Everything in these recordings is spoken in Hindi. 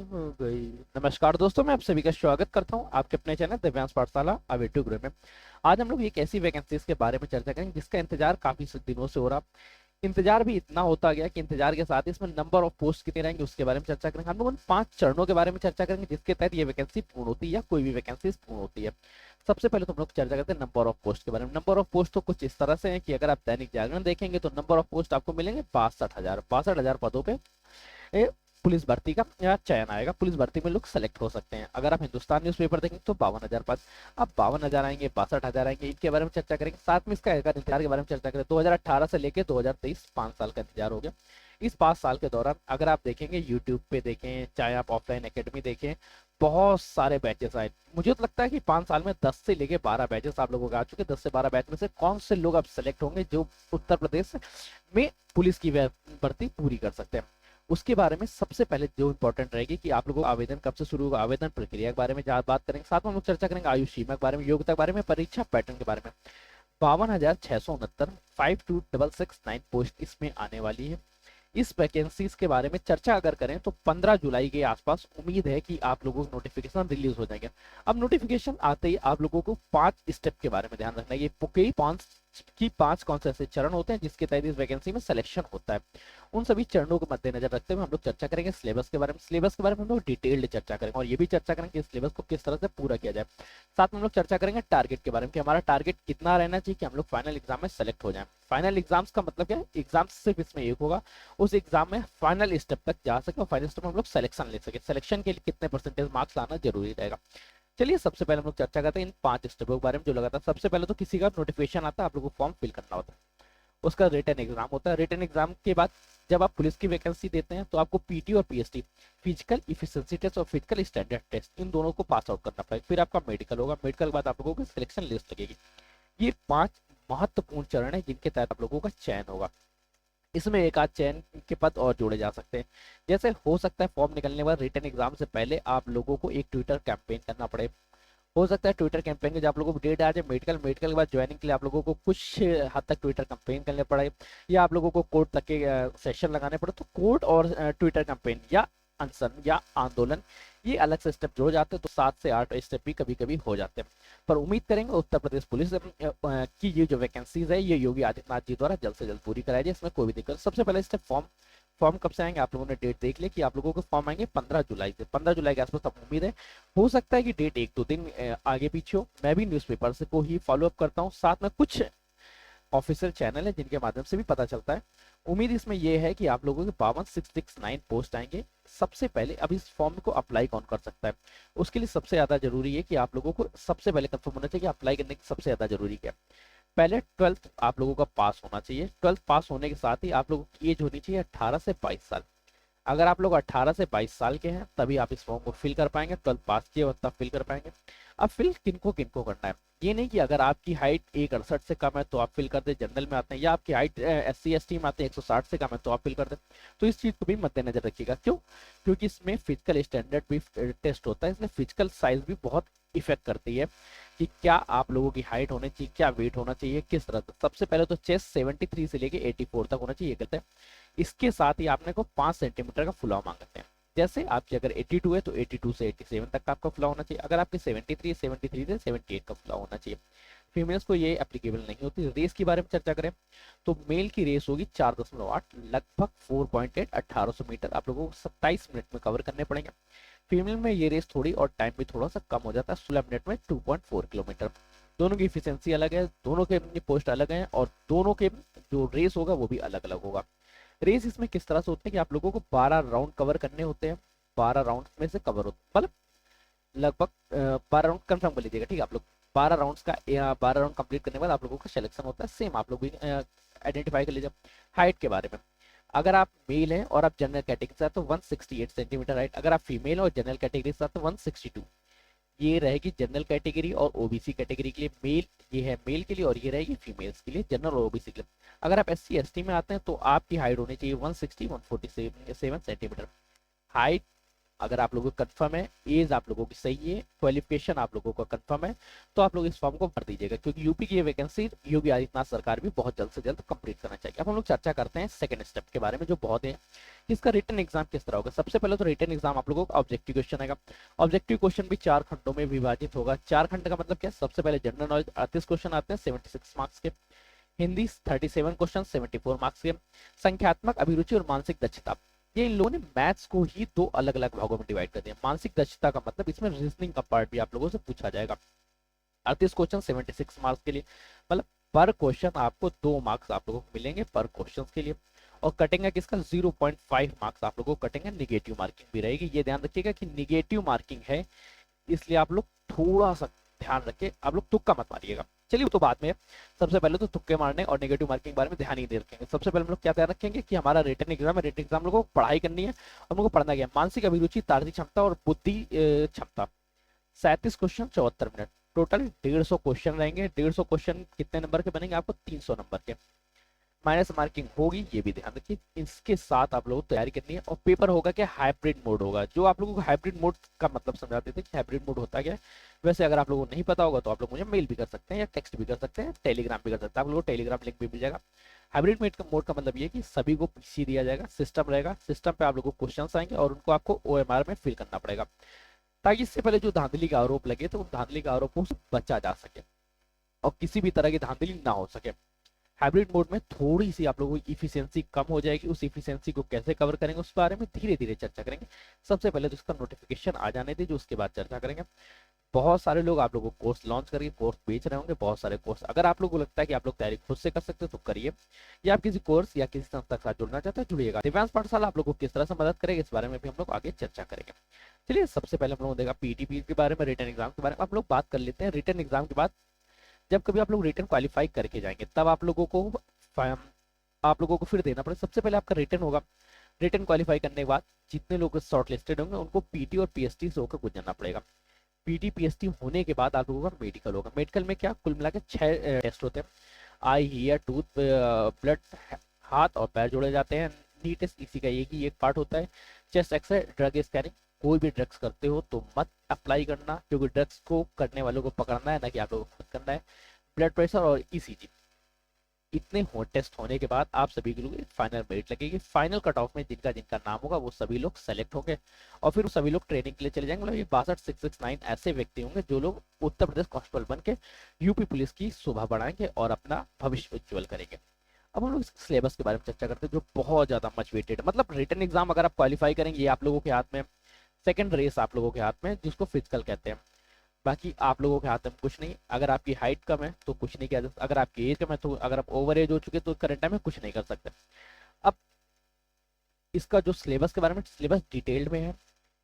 हो गई। नमस्कार दोस्तों, मैं आप सभी का स्वागत करता हूं आपके अपने चैनल दिव्यांश पाठशाला अवेटू गृह में। आज हम लोग एक ऐसी वैकेंसीज के बारे में चर्चा करेंगे जिसका इंतजार काफी दिनों से हो रहा। इंतजार भी इतना होता गया कि इंतजार के साथ ही इसमें नंबर ऑफ पोस्ट कितने रहेंगे उसके बारे में चर्चा करेंगे। हम लोग उन 5 चरणों के बारे में चर्चा करेंगे जिसके तहत ये वैकेंसी पूर्ण होती है या कोई भी वैकेंसी पूर्ण होती है। सबसे पहले तो हम लोग चर्चा करते हैं नंबर ऑफ पोस्ट के बारे में। नंबर ऑफ पोस्ट तो कुछ इस तरह से है कि अगर आप दैनिक जागरण देखेंगे तो नंबर ऑफ पोस्ट आपको मिलेंगे 62,000 पदों पे ए, पुलिस भर्ती का या चयन आएगा। पुलिस भर्ती में लोग सेलेक्ट हो सकते हैं। अगर आप हिंदुस्तान न्यूज़पेपर देखेंगे तो 52,000 पद। अब 52,000 आएंगे, 62,000 आएंगे, इनके बारे में चर्चा करेंगे। साथ में इसका अगर इंतजार के बारे में चर्चा करें, 2018 से लेकर 2023 5 साल का इंतजार हो गया। इस 5 साल के दौरान अगर आप देखेंगे यूट्यूब पे देखें, चाहे आप ऑफलाइन एकेडमी देखें, बहुत सारे बैचेस आए। मुझे तो लगता है कि 5 साल में 10 से लेके 12 बैचेस आप लोगों के आ चुके। 10 से 12 बैच में से कौन से लोग अब सेलेक्ट होंगे जो उत्तर प्रदेश में पुलिस की भर्ती पूरी कर सकते हैं, उसके बारे में सबसे पहले जो इंपॉर्टेंट रहेगी कि आप लोगों को आवेदन कब से शुरू होगा, आवेदन प्रक्रिया के बारे में बात करेंगे। साथ में हम लोग चर्चा करेंगे आयु सीमा के बारे में, योग्यता के बारे में, परीक्षा पैटर्न के बारे में। 52,669 52,669 पोस्ट इसमें आने वाली है। इस वैकेंसीज के बारे में चर्चा अगर करें तो 15 जुलाई के आसपास उम्मीद है कि आप लोगों को नोटिफिकेशन रिलीज हो जाएंगे। अब नोटिफिकेशन आते ही आप लोगों को 5 स्टेप के बारे में ध्यान रखना है। ये पांच कौन से ऐसे चरण होते हैं जिसके तहत इस वैकेंसी में सिलेक्शन होता है। उन सभी चरणों को मद्देनजर रखते हुए हम लोग चर्चा करेंगे सिलेबस के बारे में। सिलेबस के बारे में हम लोग डिटेल्ड चर्चा करेंगे और ये भी चर्चा करेंगे कि सिलेबस को किस तरह से पूरा किया जाए। साथ में हम लोग चर्चा करेंगे टारगेट के बारे में कि हमारा टारगेट कितना रहना चाहिए कि हम लोग फाइनल एग्जाम में सेलेक्ट हो जाए। फाइनल एग्जाम्स का मतलब क्या है, एग्जाम सिर्फ इसमें एक होगा, उस एग्जाम में फाइनल स्टेप तक जा सके और फाइनल स्टेप में हम लोग सिलेक्शन ले सके। सिलेक्शन के लिए कितने परसेंटेज मार्क्स लाना जरूरी रहेगा। चलिए सबसे पहले हम लोग चर्चा करते हैं इन 5 स्टेपों के बारे में जो लगातार। सबसे पहले तो किसी का नोटिफिकेशन आता है, आप लोगों को फॉर्म फिल करना होता है, उसका रिटन एग्जाम होता है। रिटन एग्जाम के बाद जब आप पुलिस की वैकेंसी देते हैं तो आपको पीटी और पीएसटी, फिजिकल इफिशिएंसी टेस्ट और फिजिकल स्टैंडर्ड टेस्ट, इन दोनों को पास आउट करना पड़ेगा। फिर आपका मेडिकल होगा, मेडिकल के बाद आप लोगों की सिलेक्शन लिस्ट लगेगी। ये 5 महत्वपूर्ण चरण है जिनके तहत आप लोगों का चयन होगा। इसमें एक आध चयन के पद और जोड़े जा सकते हैं। जैसे हो सकता है फॉर्म निकलने के बाद रिटन एग्जाम से पहले आप लोगों को एक ट्विटर कैंपेन करना पड़े। हो सकता है ट्विटर कैंपेन के जब आप लोगों को डेट आ जाए, मेडिकल के बाद ज्वाइनिंग के लिए आप लोगों को कुछ हद तक ट्विटर कैंपेन करने पड़े, या आप लोगों को कोर्ट तक के सेशन लगाने पड़े। तो कोर्ट और ट्विटर कैंपेन या अनशन या आंदोलन, ये अलग से स्टेप जोड़ जाते हैं। तो 7 से 8 स्टेप भी कभी कभी हो जाते हैं। पर उम्मीद करेंगे उत्तर प्रदेश पुलिस की ये जो वैकेंसीज है ये योगी आदित्यनाथ जी द्वारा जल्द से जल्द पूरी कराई जाए, इसमें कोई भी दिक्कत। सबसे पहले स्टेप फॉर्म। फॉर्म कब से आएंगे आप लोगों ने डेट देख लिया कि आप लोगों को फॉर्म आएंगे 15 जुलाई से। 15 जुलाई के आसपास अब उम्मीद है। हो सकता है कि डेट 1-2 दिन आगे पीछे हो। मैं भी न्यूज़पेपर से को ही फॉलो अप करता हूँ, साथ में कुछ ऑफिशियल चैनल है जिनके माध्यम से भी पता चलता है। उम्मीद इसमें यह है कि आप लोगों के 52,669 पोस्ट आएंगे। सबसे पहले अब इस फॉर्म को अप्लाई कौन कर सकता है, उसके लिए सबसे ज्यादा जरूरी है कि आप लोगों को सबसे पहले कंफर्म होना चाहिए कि अप्लाई करने की सबसे ज्यादा जरूरी क्या है। पहले 12th आप लोगों का पास होना चाहिए। 12th पास होने के साथ ही आप लोगों की एज होनी चाहिए 18 से 22 साल। अगर आप लोग 18 से 22 साल के हैं तभी आप इस फॉर्म को फिल कर पाएंगे। 12th पास किए हो तब फिल कर पाएंगे। अब फिल किनको किनको करना है, ये नहीं कि अगर आपकी हाइट 168 से कम है तो आप फिल कर दे, जनरल में आते हैं, या आपकी हाइट SC ST में आते हैं 160 से कम है तो आप फिल कर दे। तो इस चीज को भी मद्देनजर रखिएगा। क्यों? क्योंकि इसमें फिजिकल स्टैंडर्ड भी टेस्ट होता है, इसमें फिजिकल साइज भी बहुत इफेक्ट करती है कि क्या आप लोगों की हाइट होनी चाहिए, क्या वेट होना चाहिए, किस तरह। सबसे पहले तो चेस्ट 73 से लेके 84 तक होना चाहिए, गलत है। इसके साथ ही आपने को 5 सेंटीमीटर का फुलाव मांगते हैं। जैसे आपकी अगर 82 है तो 82 से 87 तक का आपका फुलाव होना चाहिए। अगर आपके 73 है 73 से 78 का फुलाव होना चाहिए। फीमेल्स को ये एप्लीकेबल नहीं होती। रेस के बारे में चर्चा करें तो मेल की रेस होगी 4.8, लगभग 4.8, 1800 मीटर आप लोगों को 27 मिनट में कवर करने पड़ेंगे। फीमेल में ये रेस थोड़ी और टाइम भी थोड़ा सा कम हो जाता है, 16 मिनट में 2.4 किलोमीटर। दोनों की इफिशियंसी अलग है, दोनों के पोस्ट अलग हैं और दोनों के जो रेस होगा वो भी अलग अलग होगा। रेस इसमें किस तरह से होते हैं कि आप लोगों को 12 राउंड कवर करने होते हैं। 12 राउंड में से कवर होते मतलब लगभग 12 राउंड कंफर्म कर लीजिएगा, ठीक है। आप लोग 12 राउंड्स का 12 राउंड कंप्लीट करने के बाद आप लोगों का सिलेक्शन होता है। सेम आप लोग भी आइडेंटिफाई कर लीजिए। हाइट के बारे में, अगर आप मेल हैं और आप जनरल कैटेगरी से आते तो 168 सेंटीमीटर हाइट। अगर आप फीमेल और जनरल कैटेगरी से आते तो 162, ये रहेगी जनरल कैटेगरी और ओबीसी कैटेगरी के लिए। मेल ये है मेल के लिए और ये रहेगी फीमेल्स के लिए, जनरल और ओबीसी के लिए। अगर आप SC ST में आते हैं तो आपकी हाइट होनी चाहिए 160 147 सेंटीमीटर। हाइट अगर आप लोगों को कंफर्म है, एज आप लोगों की सही है, क्वालिफिकेशन आप लोगों का कंफर्म है, तो आप लोग इस फॉर्म को भर दीजिएगा, क्योंकि यूपी की ये वैकेंसी योगी आदित्यनाथ सरकार भी बहुत जल्द से जल्द कंप्लीट करना चाहिए। अब हम लोग चर्चा करते हैं सेकंड स्टेप के बारे में, जो बहुत है, इसका रिटन एग्जाम किस तरह होगा। सबसे पहले तो रिटन एग्जाम आप लोगों का ऑब्जेक्टिव क्वेश्चन आएगा। ऑब्जेक्टिव क्वेश्चन भी 4 खंडों में विभाजित होगा। 4 खंड का मतलब क्या है, सबसे पहले जनरल नॉलेज 38 क्वेश्चन आते हैं 76 मार्क्स के, हिंदी 37 क्वेश्चन 74 मार्क्स के, संख्यात्मक अभिरुचि और मानसिक दक्षता, ये इन लोगों ने मैथ्स को ही 2 अलग अलग भागों में डिवाइड कर दिया। मानसिक दक्षता का मतलब इसमें रीजनिंग का पार्ट भी आप लोगों से पूछा जाएगा। 38 क्वेश्चन 76 मार्क्स के लिए, मतलब पर क्वेश्चन आपको 2 मार्क्स आप लोगों को मिलेंगे पर क्वेश्चन के लिए। और कटेंगे किसका, 0.5 मार्क्स आप लोगों को कटेंगे, निगेटिव मार्किंग भी रहेगी। ये ध्यान रखिएगा कि निगेटिव मार्किंग है, इसलिए आप लोग थोड़ा सा ध्यान रखें, आप लोग तुक्का मत मारिएगा। चलिए वो तो बाद में है। सबसे पहले तो तुक्के मारने और नेगेटिव मार्किंग के बारे में ध्यान ही दे रखेंगे। सबसे पहले हम लोग क्या ध्यान रखेंगे कि हमारा रिटन एग्जाम है, रिटन एग्जाम लोगों को पढ़ाई करनी है, हम लोग को पढ़ना क्या है, मानसिक अभिरुचि, तार्किक क्षमता और बुद्धि क्षमता। 37 क्वेश्चन 74 मिनट, टोटल 150 क्वेश्चन रहेंगे। 150 क्वेश्चन कितने नंबर के बनेंगे, आपको 300 नंबर के। माइनस मार्किंग होगी, ये भी ध्यान रखिए। इसके साथ आप लोगों को तैयारी करनी है। और पेपर होगा क्या, हाइब्रिड मोड होगा। जो आप लोगों को हाइब्रिड मोड का मतलब समझाते थे कि हाइब्रिड मोड होता क्या है, वैसे अगर आप लोगों को नहीं पता होगा तो आप लोग मुझे मेल भी कर सकते हैं या टेक्स्ट भी कर सकते हैं, टेलीग्राम भी कर सकते हैं, आप लोगों को टेलीग्राम लिंक भी मिल जाएगा। हाइब्रिड मोड का मतलब ये है कि सभी को पीसी दिया जाएगा, सिस्टम रहेगा, सिस्टम पे आप लोगों को क्वेश्चन आएंगे और उनको आपको ओएमआर में फिल करना पड़ेगा, ताकि इससे पहले जो धांधली का आरोप लगे तो उन धांधली के आरोपों से बचा जा सके और किसी भी तरह की धांधली ना हो सके। हाइब्रिड मोड में थोड़ी सी आप लोगों की इफिशियंसी कम हो जाएगी। उस इफिशियंसी को कैसे कवर करेंगे उस बारे में धीरे धीरे चर्चा करेंगे। सबसे पहले तो इसका नोटिफिकेशन आ जाने दीजिए, उसके बाद चर्चा करेंगे। बहुत सारे लोग आप लोगों को कोर्स लॉन्च करके कोर्स बेच रहे होंगे, बहुत सारे कोर्स। अगर आप लोगों को लगता है कि आप लोग तैयारी खुद से कर सकते हो तो करिए, या आप किसी कोर्स या किसी संस्था के साथ जुड़ना चाहते हैं जुड़िएगा। दिव्यांश पाठशाला आप लोगों को किस तरह से मदद करेगा, इस बारे में भी हम लोग आगे चर्चा करेंगे। चलिए सबसे पहले हम लोग देखा पीटीपी के बारे में, रिटर्न एग्जाम के बारे में आप लोग बात कर लेते हैं। रिटर्न एग्जाम के बाद जब कभी आप लोग रिटर्न क्वालिफाई करके जाएंगे तब आप लोगों को फिर देना पड़ेगा। सबसे पहले आपका रिटर्न होगा, रिटर्न क्वालिफाई करने के बाद जितने लोग शॉर्ट लिस्टेड होंगे उनको पीटी और पीएसटी से होकर गुजरना पड़ेगा। पीटी पीएसटी होने के बाद आप लोगों का मेडिकल होगा। मेडिकल में क्या कुल मिला के 6 टेस्ट होते हैं। आई, ईयर, टूथ, ब्लड, हाथ और पैर जोड़े जाते हैं। नी टेस्ट इसी का एक ही एक पार्ट होता है। चेस्ट एक्सरे, ड्रग स्कैनिंग, कोई भी ड्रग्स करते हो तो मत अप्लाई करना, क्योंकि ड्रग्स को करने वालों को पकड़ना है, ना कि आप लोगों को खुद करना है। ब्लड प्रेशर और ईसीजी, इतने टेस्ट होने के बाद आप सभी के लोग फाइनल मेरिट लगेगी। फाइनल कट ऑफ में जिनका जिनका नाम होगा वो सभी लोग सेलेक्ट होंगे और फिर वो सभी लोग ट्रेनिंग के लिए चले जाएंगे। मतलब ये 62,669 ऐसे व्यक्ति होंगे जो लोग उत्तर प्रदेश कांस्टेबल बन के यूपी पुलिस की शोभा बढ़ाएंगे और अपना भविष्य उज्ज्वल करेंगे। अब हम लोग सिलेबस के बारे में चर्चा करते हैं, जो बहुत ज्यादा मच वेटेड है। मतलब रिटर्न एग्जाम अगर आप क्वालिफाई करेंगे, ये आप लोगों के हाथ में। सेकंड रेस आप लोगों के हाथ में, जिसको फिजिकल कहते हैं। बाकी आप लोगों के हाथ में कुछ नहीं। अगर आपकी हाइट कम है तो कुछ नहीं किया जा सकता, अगर आपकी एज कम है तो, अगर आप ओवर एज हो चुके तो करंट टाइम में कुछ नहीं कर सकते। अब इसका जो सिलेबस के बारे में, सिलेबस डिटेल्ड में है,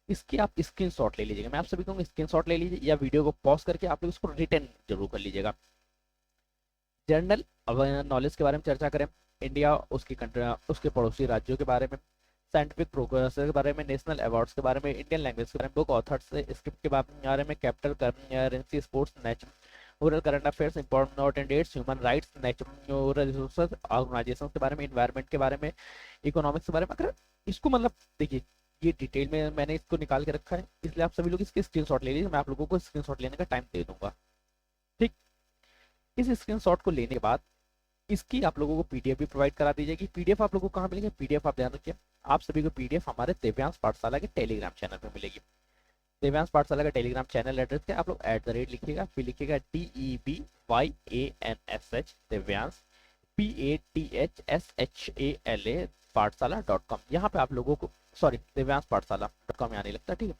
इसकी आप स्क्रीनशॉट ले लीजिएगा। मैं आप सभी कहूँगा स्क्रीनशॉट ले लीजिए या वीडियो को पॉज करके आप लोग इसको रिटर्न जरूर कर लीजिएगा। जनरल नॉलेज के बारे में चर्चा करें, इंडिया, उसकी कंट्री, उसके पड़ोसी राज्यों के बारे में, साइंटिफिक प्रोग्रेस के बारे में, नेशनल अवार्ड्स के बारे में, इंडियन लैंग्वेज के बारे में, बुक ऑथर्स स्क्रिप्ट के बारे में, capital currency, sports, natural current affairs, important dates, human rights, natural resources organisation के बारे में, इन्वायरमेंट के बारे में, इकोनॉमिक्स के बारे में। अगर इसको मतलब देखिए, ये डिटेल में मैंने इसको निकाल के रखा है, इसलिए आप सभी लोग इसके स्क्रीनशॉट ले लीजिए। मैं आप लोगों को स्क्रीनशॉट लेने का टाइम दे दूंगा, ठीक। इस स्क्रीनशॉट को लेने के बाद इसकी आप लोगों को पीडीएफ भी प्रोवाइड करा दी जाएगी। पीडीएफ आप लोगों को कहाँ मिलेगी, पीडीएफ आप ध्यान रखिए, आप सभी को पीडीएफ हमारे दिव्यांश पाठशाला के टेलीग्राम चैनल पे मिलेगी। दिव्यांश पाठशाला का टेलीग्राम चैनल एड्रेस क्या, आप लोग @ लिखिएगा, फिर लिखिएगा DEBYANSH दिव्यांश PATHSHALA पाठशाला.com। यहाँ पे आप लोगों को, सॉरी, दिव्यांश पाठशाला.com यहाँ नहीं लगता, ठीक है।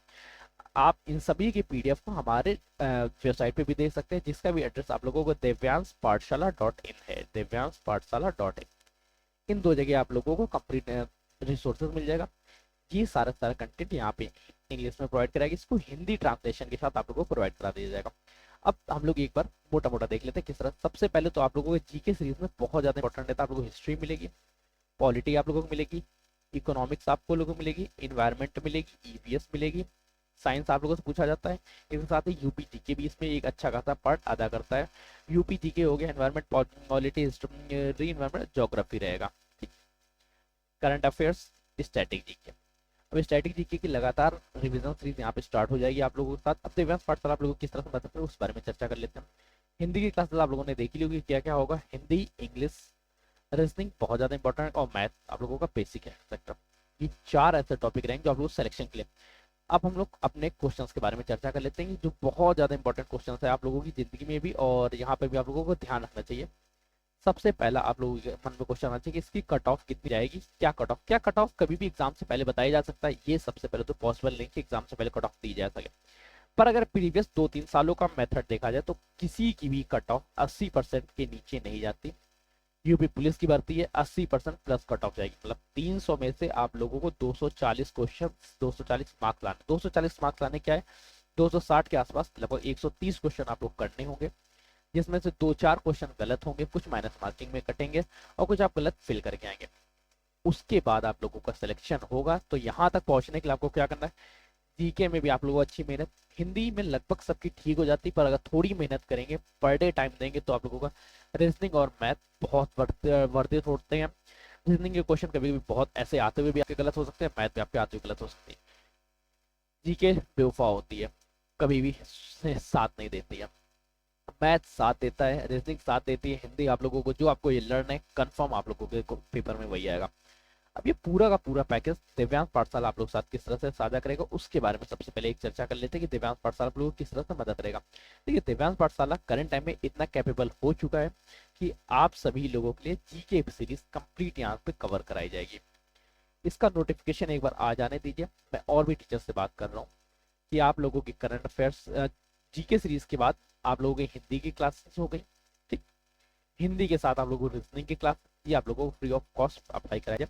आप इन सभी की पीडीएफ को हमारे वेबसाइट पे भी देख सकते हैं, जिसका भी एड्रेस आप लोगों को दिव्यांशपाठशाला.in है, दिव्यांशपाठशाला.in। इन 2 जगह आप लोगों को कंप्लीट रिसोर्सेज मिल जाएगा। ये सारा सारा कंटेंट यहाँ पे इंग्लिश में प्रोवाइड कराएगी, इसको हिंदी ट्रांसलेशन के साथ आप लोगों को प्रोवाइड करा दिया जाएगा। अब हम लोग एक बार मोटा मोटा देख लेते हैं किस तरह। सबसे पहले तो आप लोगों को जीके सीरीज में बहुत ज्यादा इंपॉर्टेंट रहता है। आप लोगों को हिस्ट्री मिलेगी, पॉलिटी आप लोगों को मिलेगी, इकोनॉमिक्स आपको लोगों को मिलेगी, इन्वायरमेंट मिलेगी, ईवीएस मिलेगी, साइंस आप लोगों से पूछा जाता है। इसके साथ ही यूपी जीके भी इसमें एक अच्छा खासा पार्ट अदा करता है। यूपी जीके हो गया, environment, polity, history, environment, geography रहेगा, करंट अफेयर्स, स्टैटिक जीके। अब स्टैटिक जीके की लगातार रिवीजन सीरीज यहाँ पे स्टार्ट हो जाएगी आप लोगों के साथ। अब दिव्यांश पाठशाला आप लोगों को किस तरह से मदद करे उस बारे में चर्चा कर लेते हैं। हिंदी की क्लासेस आप लोगों ने देख ली होगी, क्या क्या होगा। हिंदी, इंग्लिश, रीजनिंग बहुत ज्यादा इंपॉर्टेंट है, और मैथ आप लोगों का बेसिक है सेक्टर। ये 4 ऐसे टॉपिक रहेंगे जो आप लोगों को सिलेक्शन के लिए। अब हम लोग अपने क्वेश्चंस के बारे में चर्चा कर लेते हैं, जो बहुत ज्यादा इंपॉर्टेंट क्वेश्चंस है आप लोगों की जिंदगी में भी, और यहाँ पे भी आप लोगों को ध्यान रखना चाहिए। सबसे पहला आप लोगों के मन में क्वेश्चन आना चाहिए कि इसकी कट ऑफ कितनी जाएगी। क्या कट ऑफ कभी भी एग्जाम से पहले बताया जा सकता है, ये सबसे पहले तो पॉसिबल नहीं कि एग्जाम से पहले कट ऑफ दी जा सके। पर अगर प्रीवियस 2-3 सालों का मेथड देखा जाए तो किसी की भी कट ऑफ 80% के नीचे नहीं जाती। यूपी पुलिस की भर्ती है, 80% प्लस कट ऑफ जाएगी, मतलब 300 में से आप लोगों को 240 क्वेश्चन, 240 मार्क्स लाने। 240 मार्क्स लाने क्या है, 260 के आसपास लगभग 130 क्वेश्चन आप लोग करने होंगे, जिसमें से 2-4 क्वेश्चन गलत होंगे, कुछ माइनस मार्किंग में कटेंगे, और कुछ आप गलत फिल करके आएंगे। उसके बाद आप लोगों का सिलेक्शन होगा। तो यहाँ तक पहुंचने के लिए आपको क्या करना है, जीके में भी आप लोगों को अच्छी मेहनत, हिंदी में लगभग सबकी ठीक हो जाती है, पर अगर थोड़ी मेहनत करेंगे, पर डे टाइम देंगे, तो आप लोगों का रीजनिंग और मैथ बहुत वर्दित होते हैं। रीजनिंग के क्वेश्चन कभी भी बहुत ऐसे आते हुए भी आपके गलत हो सकते हैं, मैथ भी आपके आते हुए गलत हो सकती है। जीके बेवफा होती है, कभी भी साथ नहीं देती है। मैथ साथ देता है, रीजनिंग साथ देती है, हिंदी आप लोगों को जो आपको ये लर्न है कंफर्म आप लोगों के पेपर में वही आएगा। अब ये पूरा का पूरा पैकेज दिव्यांश पाठशाला आप लोग साथ किस तरह से साझा करेगा, उसके बारे में सबसे पहले एक चर्चा कर लेते हैं कि दिव्यांश पाठशाला आप लोगों को किस तरह से मदद करेगा। देखिए, दिव्यांश पाठशाला करंट टाइम में इतना कैपेबल हो चुका है कि आप सभी लोगों के लिए जीके सीरीज कंप्लीट यहाँ पे कवर कराई जाएगी। इसका नोटिफिकेशन एक बार आ जाने दीजिए। मैं और भी टीचर से बात कर रहा हूँ कि आप लोगों की करंट अफेयर्स जीके सीरीज के बाद आप लोगों की हिंदी की क्लासेस हो गई, ठीक। हिंदी के साथ आप लोगों को रीजनिंग की क्लास, ये आप लोगों को फ्री ऑफ कॉस्ट अप्लाई कराया जाए।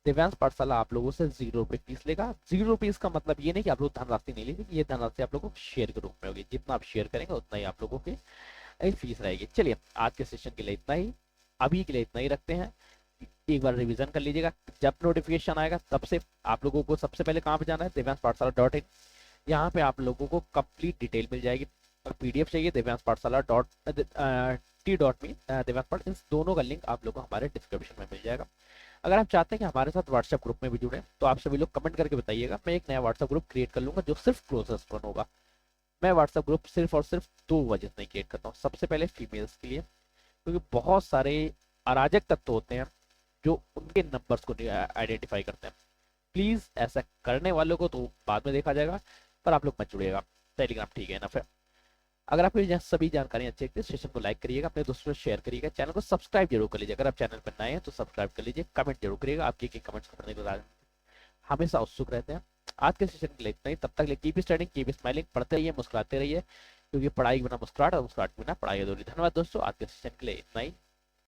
दिव्यांश पाठशाला आप लोगों से 0 रुपए फीस लेगा। 0 रुपीज का मतलब ये नहीं कि आप लोग धनराशि नहीं लेंगे, ये धनराशि आप लोगों को शेयर के रूप में होगी, जितना आप शेयर करेंगे उतना ही आप लोगों की फीस रहेगी। चलिए, आज के सेशन के लिए इतना ही, अभी के लिए इतना ही रखते हैं। एक बार रिवीजन कर लीजिएगा, जब नोटिफिकेशन आएगा तब से आप लोगों को सबसे पहले कहाँ पे जाना है, divyans-pathshala.in। यहाँ पे आप लोगों को कंप्लीट डिटेल मिल जाएगी। और पीडीएफ चाहिए, divyans-pathshala.t.me, दिव्यांश पाठ, इन दोनों का लिंक आप लोगों को हमारे डिस्क्रिप्शन में मिल जाएगा। अगर आप चाहते हैं कि हमारे साथ व्हाट्सएप ग्रुप में भी जुड़े, तो आप सभी लोग कमेंट करके बताइएगा, मैं एक नया व्हाट्सएप ग्रुप क्रिएट कर लूंगा जो सिर्फ क्लोजर्स पर होगा। मैं व्हाट्सएप ग्रुप सिर्फ और सिर्फ 2 वजह से नहीं क्रिएट करता हूँ। सबसे पहले फीमेल्स के लिए, क्योंकि बहुत सारे अराजक तत्व होते हैं जो उनके नंबर्स को आइडेंटिफाई करते हैं। प्लीज ऐसा करने वालों को तो बाद में देखा जाएगा, पर आप लोग मत जुड़िएगा। टेलीग्राम ठीक है ना। फिर अगर आपको ये सभी जानकारी अच्छी लगती है, सेशन को लाइक करिएगा, अपने दोस्तों से शेयर करिएगा, चैनल को सब्सक्राइब जरूर कर लीजिए। अगर आप चैनल पर नए हैं तो सब्सक्राइब कर लीजिए, कमेंट जरूर करिएगा, आपके कमेंट्स को पढ़ने को हमेशा उत्सुक रहते हैं। आज के सेशन के लिए इतना ही, तब तक लिए कीप स्टडिंग, कीप स्माइलिंग, पढ़ते रहिए, मुस्कुराते रहिए, क्योंकि पढ़ाई के बिना मुस्कुराहट और मुस्कुराहट के बिना पढ़ाई अधूरी। धन्यवाद दोस्तों, आज के सेशन के लिए इतना ही।